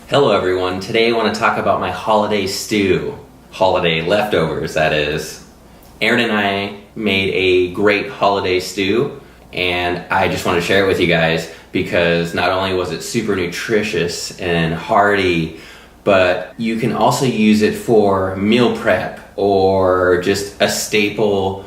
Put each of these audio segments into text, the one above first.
Hello everyone, today I want to talk about my holiday stew. Holiday leftovers, that is. Erin and I made a great holiday stew, and I just want to share it with you guys because not only was it super nutritious and hearty, but you can also use it for meal prep or just a staple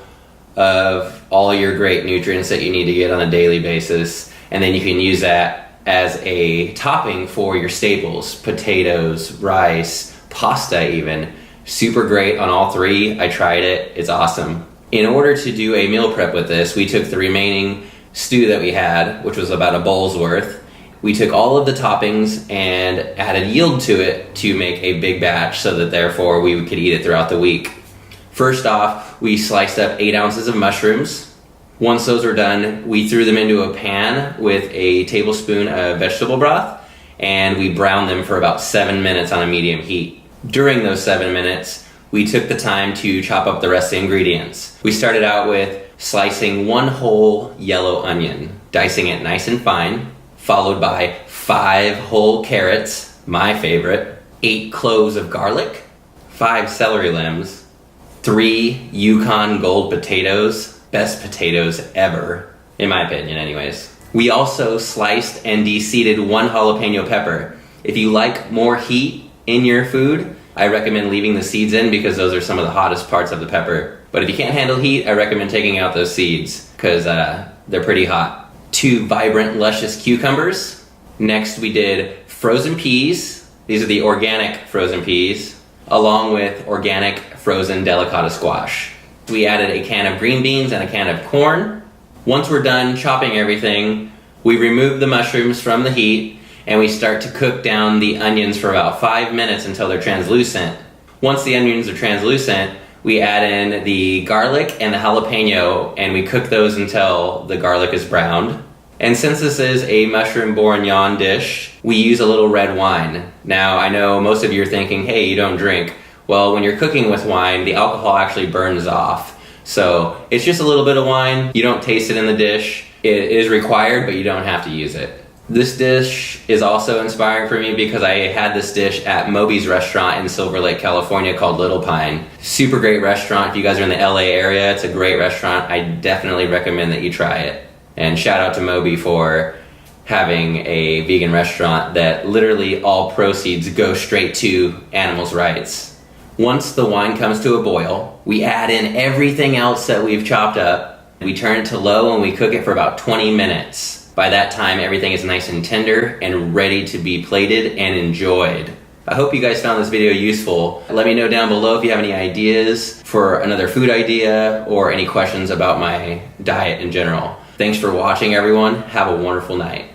of all your great nutrients that you need to get on a daily basis. And then you can use that as a topping for your staples, potatoes, rice, pasta even. Super great on all three. I tried it, it's awesome. In order to do a meal prep with this, we took the remaining stew that we had, which was about a bowl's worth. We took all of the toppings and added yield to it to make a big batch so that therefore we could eat it throughout the week. First off, we sliced up 8 ounces of mushrooms. Once those were done, we threw them into a pan with a tablespoon of vegetable broth, and we browned them for about 7 minutes on a medium heat. During those 7 minutes, we took the time to chop up the rest of the ingredients. We started out with slicing 1 whole yellow onion, dicing it nice and fine, followed by 5 whole carrots, my favorite, 8 cloves of garlic, 5 celery limbs, 3 Yukon Gold potatoes, best potatoes ever, in my opinion anyways. We also sliced and de-seeded 1 jalapeno pepper. If you like more heat in your food, I recommend leaving the seeds in because those are some of the hottest parts of the pepper. But if you can't handle heat, I recommend taking out those seeds because they're pretty hot. 2 vibrant, luscious cucumbers. Next we did frozen peas. These are the organic frozen peas, along with organic frozen delicata squash. We added a can of green beans and a can of corn. Once we're done chopping everything, we remove the mushrooms from the heat and we start to cook down the onions for about 5 minutes until they're translucent. Once the onions are translucent, we add in the garlic and the jalapeno and we cook those until the garlic is browned. And since this is a mushroom bourguignon dish, we use a little red wine. Now I know most of you are thinking, hey, you don't drink. Well, when you're cooking with wine, the alcohol actually burns off. So it's just a little bit of wine. You don't taste it in the dish. It is required, but you don't have to use it. This dish is also inspiring for me because I had this dish at Moby's restaurant in Silver Lake, California called Little Pine. Super great restaurant. If you guys are in the LA area, it's a great restaurant. I definitely recommend that you try it. And shout out to Moby for having a vegan restaurant that literally all proceeds go straight to animals' rights. Once the wine comes to a boil, we add in everything else that we've chopped up. We turn it to low and we cook it for about 20 minutes. By that time, everything is nice and tender and ready to be plated and enjoyed. I hope you guys found this video useful. Let me know down below if you have any ideas for another food idea or any questions about my diet in general. Thanks for watching, everyone. Have a wonderful night.